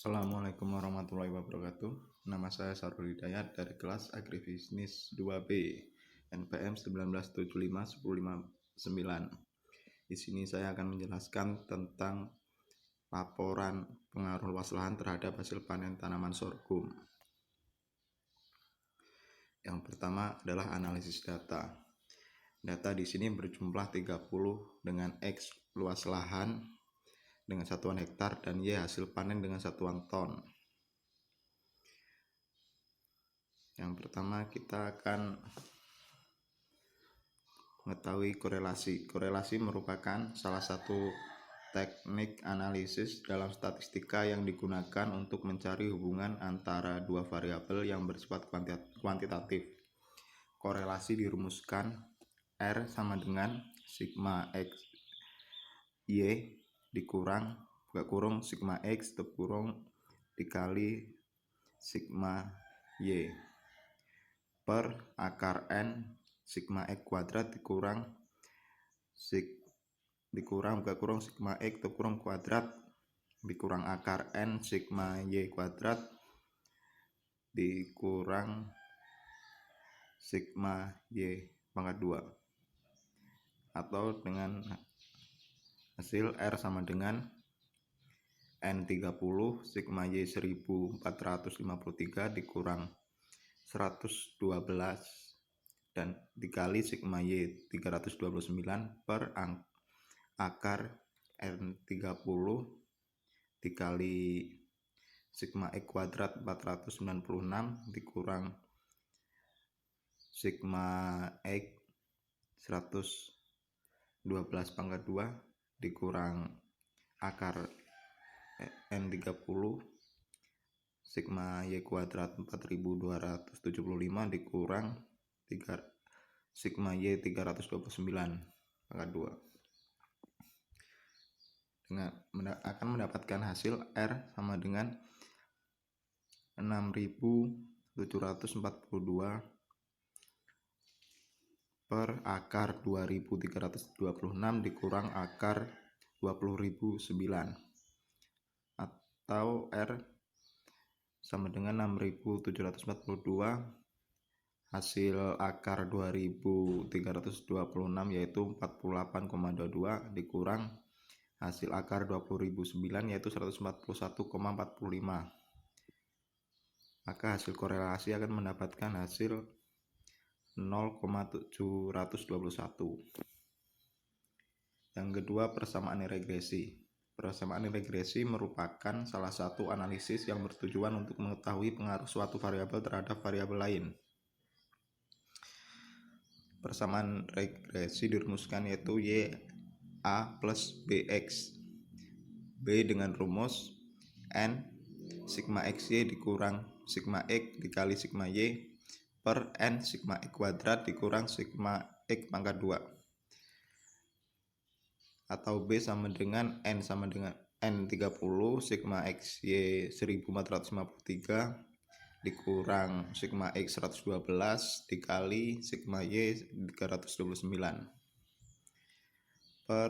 Assalamualaikum warahmatullahi wabarakatuh. Nama saya Sarul Hidayat dari kelas Agribisnis 2B NPM 19751059. Di sini saya akan menjelaskan tentang laporan pengaruh luas lahan terhadap hasil panen tanaman sorghum. Yang pertama adalah analisis data. Data di sini berjumlah 30 dengan X luas lahan dengan satuan hektar dan Y hasil panen dengan satuan ton. Yang pertama kita akan mengetahui korelasi. Korelasi merupakan salah satu teknik analisis dalam statistika yang digunakan untuk mencari hubungan antara dua variabel yang bersifat kuantitatif. Korelasi dirumuskan R sama dengan sigma X Y dikurang sigma X dikali sigma Y per akar N sigma X kuadrat dikurang sigma X kuadrat dikurang akar N sigma Y kuadrat dikurang sigma Y pangkat 2, atau dengan hasil R sama dengan N30 sigma Y 1453 dikurang 112 dan dikali sigma Y 329 per akar N30 dikali sigma X kuadrat 496 dikurang sigma X 112 pangkat 2 dikurang akar N30 sigma Y kuadrat 4275 dikurang sigma Y 329 pangkat 2 akan mendapatkan hasil R sama dengan 6742 per akar 2326 dikurang akar 20.009, atau R sama dengan 6742 hasil akar 2326 yaitu 48,22 dikurang hasil akar 20.009 yaitu 141,45. Maka hasil korelasi akan mendapatkan hasil 0,721. Yang kedua, persamaan regresi. Persamaan regresi merupakan salah satu analisis yang bertujuan untuk mengetahui pengaruh suatu variabel terhadap variabel lain. Persamaan regresi dirumuskan yaitu YA plus BX. B dengan rumus N sigma XY dikurang sigma X dikali sigma Y per N sigma X kuadrat dikurang sigma X pangkat 2, atau B sama dengan N N30 sigma XY 1453 dikurang sigma X 112 dikali sigma Y 329 per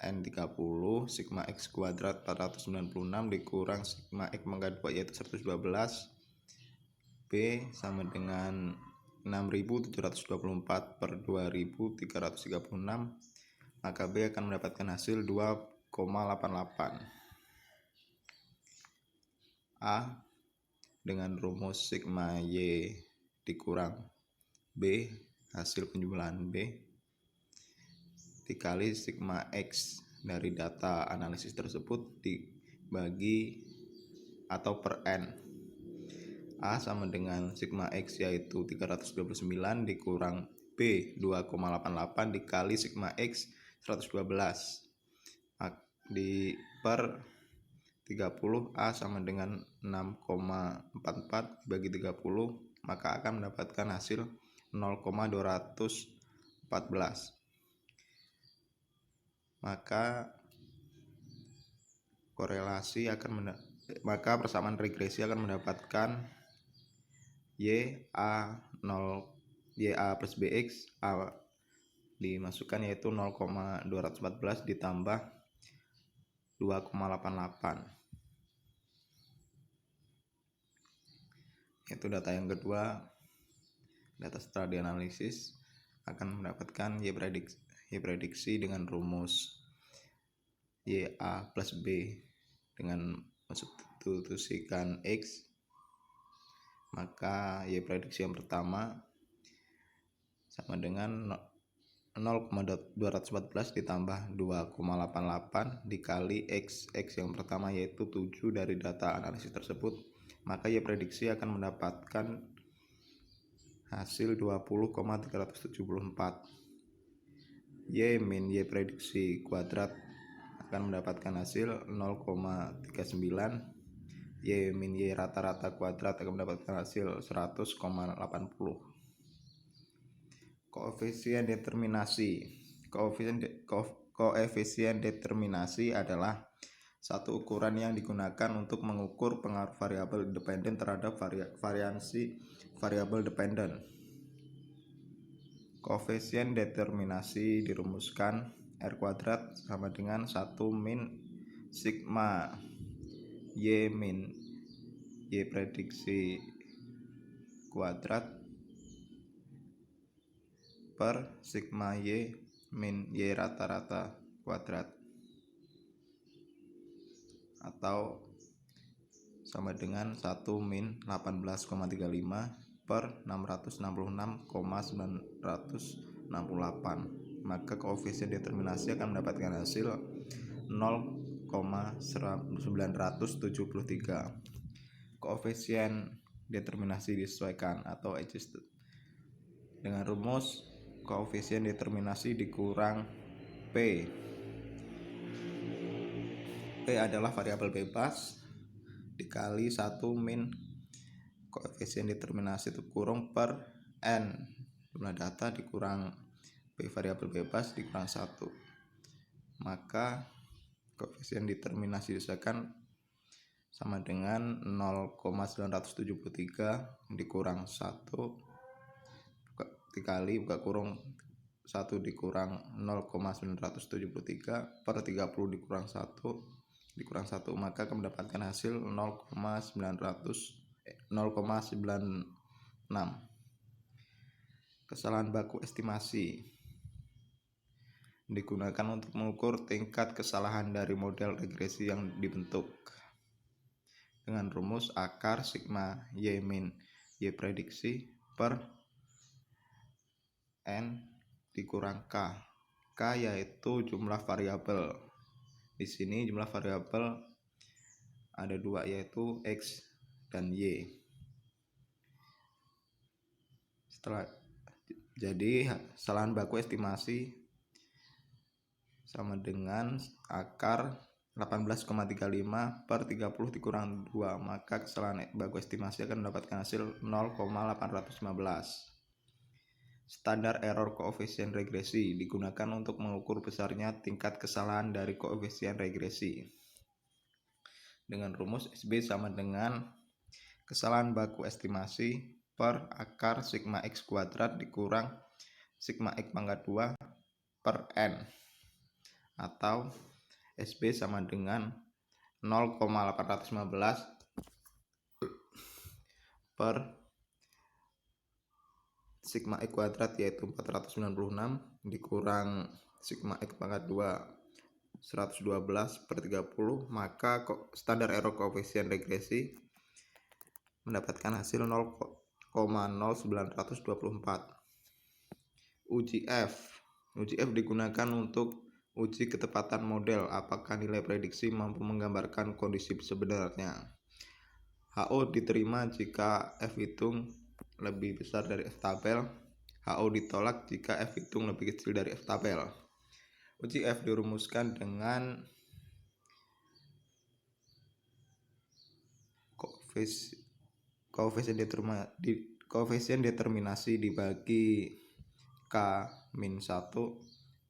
N30 sigma X kuadrat 496 dikurang sigma X pangkat 2 yaitu 112. B sama dengan 6724 per 2336, maka B akan mendapatkan hasil 2,88. A dengan rumus sigma Y dikurang B hasil penjumlahan B dikali sigma X dari data analisis tersebut dibagi atau per N. A sama dengan sigma X yaitu 329 dikurang B 2,88 dikali sigma X 112 di per 30. A sama dengan 6,44 bagi 30, maka akan mendapatkan hasil 0,214. Maka persamaan regresi akan mendapatkan YA plus BX. A dimasukkan yaitu 0,214 ditambah 2,88. Yaitu data yang kedua, data setelah dianalisis akan mendapatkan Y prediksi dengan rumus YA plus B dengan mensubstitusikan X, maka Y prediksi yang pertama sama dengan 0,214 ditambah 2,88 dikali X yang pertama yaitu 7 dari data analisis tersebut, maka Y prediksi akan mendapatkan hasil 20,374. Y min Y prediksi kuadrat akan mendapatkan hasil 0,39. Y min Y rata-rata kuadrat akan mendapatkan hasil 100,80. Koefisien determinasi. Koefisien determinasi adalah satu ukuran yang digunakan untuk mengukur pengaruh variabel independen terhadap variansi variabel dependen. Koefisien determinasi dirumuskan R kuadrat sama dengan 1 min sigma Y min Y prediksi kuadrat per sigma Y min Y rata-rata kuadrat, atau sama dengan 1 min 18,35 per 666,968. Maka koefisien determinasi akan mendapatkan hasil 0,973. Koefisien determinasi disesuaikan atau adjusted dengan rumus koefisien determinasi dikurang P. P adalah variabel bebas dikali 1 min koefisien determinasi itu kurung per N jumlah data dikurang P variabel bebas dikurang 1. Maka koefisien determinasi disesuaikan sama dengan 0,973 dikurang 1 dikali buka kurung 1 dikurang 0,973 per 30 dikurang 1, maka akan mendapatkan hasil 0,96. Kesalahan baku estimasi digunakan untuk mengukur tingkat kesalahan dari model regresi yang dibentuk dengan rumus akar sigma Y min Y prediksi per N dikurang K. K yaitu jumlah variabel. Di sini jumlah variabel ada dua, yaitu X dan Y. Jadi kesalahan baku estimasi sama dengan akar 18,35 per 30 dikurang 2, maka kesalahan baku estimasi akan mendapatkan hasil 0,815. Standar error koefisien regresi digunakan untuk mengukur besarnya tingkat kesalahan dari koefisien regresi dengan rumus SB sama dengan kesalahan baku estimasi per akar sigma X kuadrat dikurang sigma X pangkat 2 per N, atau SB sama dengan 0,815 per sigma X kuadrat yaitu 496 dikurang sigma X pangkat 2 112 per 30, maka standar error koefisien regresi mendapatkan hasil 0,0924. Uji F digunakan untuk uji ketepatan model apakah nilai prediksi mampu menggambarkan kondisi sebenarnya. HO diterima jika F hitung lebih besar dari F tabel. HO ditolak jika F hitung lebih kecil dari F tabel. Uji F dirumuskan dengan koefisien determinasi dibagi K-1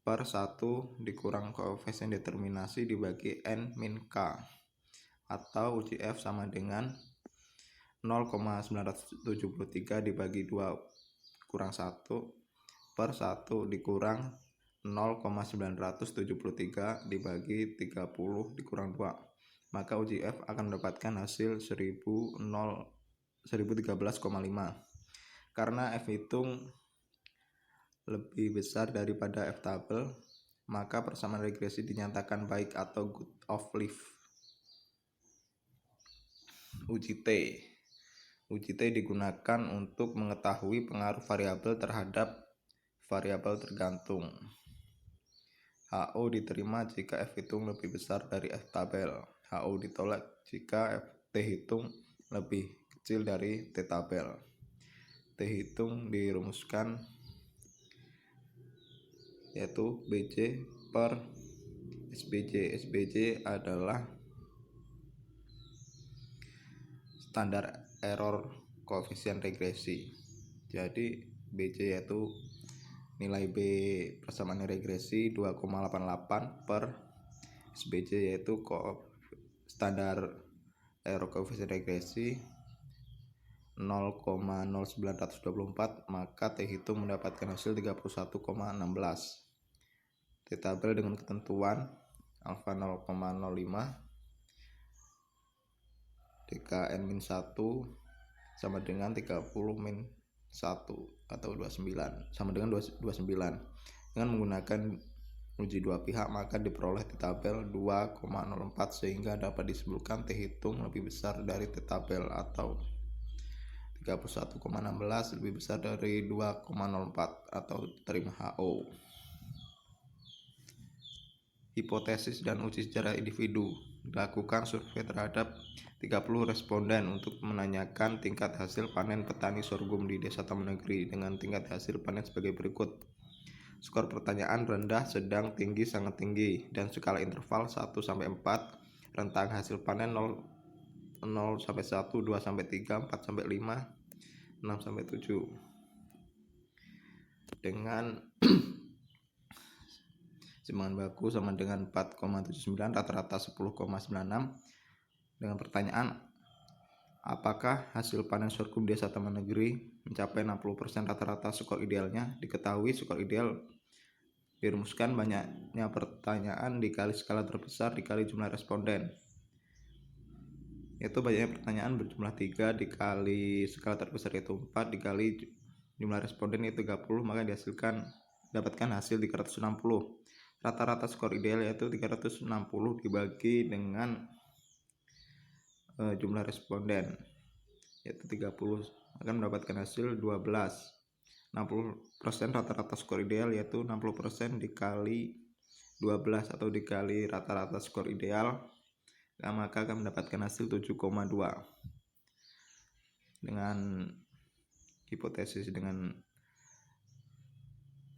per 1 dikurang koefisien determinasi dibagi N-K, atau uji F sama dengan 0,973 dibagi 2 kurang 1 per 1 dikurang 0,973 dibagi 30 dikurang 2, maka uji F akan mendapatkan hasil 1000 1013,5. Karena F hitung lebih besar daripada F tabel, maka persamaan regresi dinyatakan baik atau good of leaf. Uji T. Uji T digunakan untuk mengetahui pengaruh variabel terhadap variabel tergantung. HO diterima jika F hitung lebih besar dari F tabel. HO ditolak jika T hitung lebih kecil dari T tabel. T hitung dirumuskan yaitu BC per SBC. SBC adalah standar error koefisien regresi. Jadi BC yaitu nilai B persamaan regresi 2,88 per SBC yaitu standar error koefisien regresi 0,0924, maka T hitung mendapatkan hasil 31,16. T tabel dengan ketentuan alfa 0,05, DKN-1 sama dengan 30 min 1 atau 29 sama dengan 29. Dengan menggunakan uji dua pihak maka diperoleh T tabel 2,04 sehingga dapat disimpulkan T hitung lebih besar dari T tabel atau 31,16 lebih besar dari 2,04 atau terima HO. Hipotesis dan uji secara individu. Dilakukan survei terhadap 30 responden untuk menanyakan tingkat hasil panen petani sorghum di Desa Taman Negeri dengan tingkat hasil panen sebagai berikut. Skor pertanyaan rendah, sedang, tinggi, sangat tinggi, dan skala interval 1-4, rentang hasil panen 0-1, 2-3, 4-5, 6-7. Dengan simbangan baku sama dengan 4,79, rata-rata 10,96. Dengan pertanyaan, apakah hasil panen sorghum Desa Taman Negeri mencapai 60% rata-rata skor idealnya? Diketahui skor ideal dirumuskan banyaknya pertanyaan dikali skala terbesar dikali jumlah responden. Yaitu banyaknya pertanyaan berjumlah 3 dikali skala terbesar yaitu 4 dikali jumlah responden yaitu 30, maka dihasilkan dapatkan hasil 360. Rata-rata skor ideal yaitu 360 dibagi dengan jumlah responden yaitu 30 akan mendapatkan hasil 12. 60% rata-rata skor ideal yaitu 60% dikali 12 atau dikali rata-rata skor ideal, maka akan mendapatkan hasil 7,2. Dengan hipotesis dengan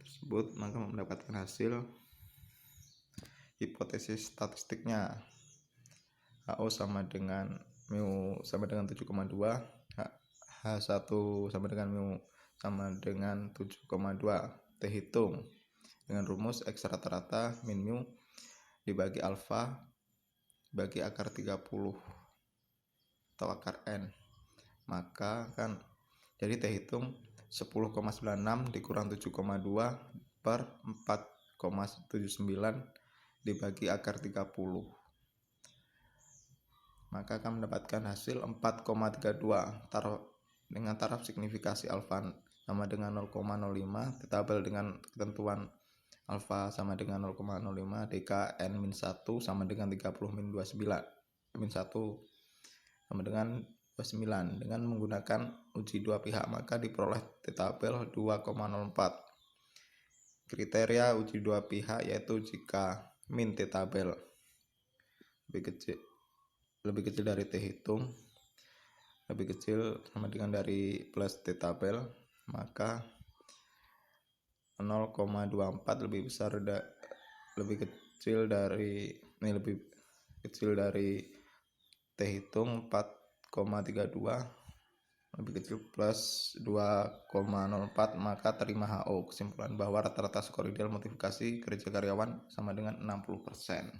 tersebut maka mendapatkan hasil hipotesis statistiknya HO sama dengan mu sama dengan 7,2, H1 sama dengan mu sama dengan 7,2. T hitung dengan rumus X rata-rata min mu dibagi alfa bagi akar 30 atau akar N, maka kan jadi T hitung 10,96 dikurang 7,2 per 4,79 dibagi akar 30, maka akan mendapatkan hasil 4,32. Dengan taraf signifikasi alfa sama dengan 0,05, tabel dengan ketentuan alfa sama dengan 0,05, DKN-1 sama dengan 30 min 29, min 1 sama dengan 29. Dengan menggunakan uji dua pihak maka diperoleh T tabel 2,04. Kriteria uji dua pihak yaitu jika min T tabel lebih kecil dari T hitung, lebih kecil sama dengan dari plus T tabel, maka 0,24 lebih kecil dari T hitung 4,32, lebih kecil plus 2,04, maka terima HO. Kesimpulan bahwa rata-rata skor ideal modifikasi kerja karyawan sama dengan 60%.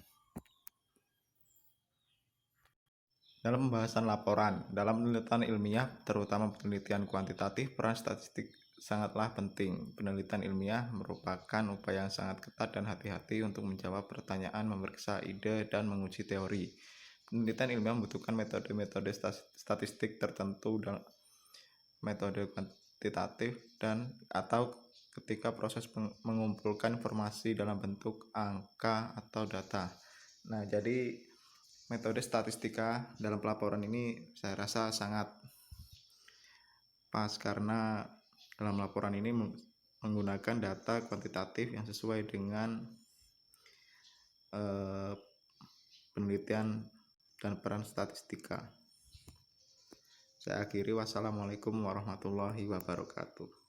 Dalam pembahasan laporan, dalam penelitian ilmiah, terutama penelitian kuantitatif, peran statistik sangatlah penting. Penelitian ilmiah merupakan upaya yang sangat ketat dan hati-hati untuk menjawab pertanyaan, memeriksa ide, dan menguji teori. penelitian ilmiah membutuhkan metode-metode statistik tertentu dan metode kuantitatif dan atau ketika proses mengumpulkan informasi dalam bentuk angka atau data. Nah, jadi metode statistika dalam pelaporan ini saya rasa sangat pas karena dalam laporan ini menggunakan data kuantitatif yang sesuai dengan penelitian dan peran statistika. Saya akhiri, wassalamualaikum warahmatullahi wabarakatuh.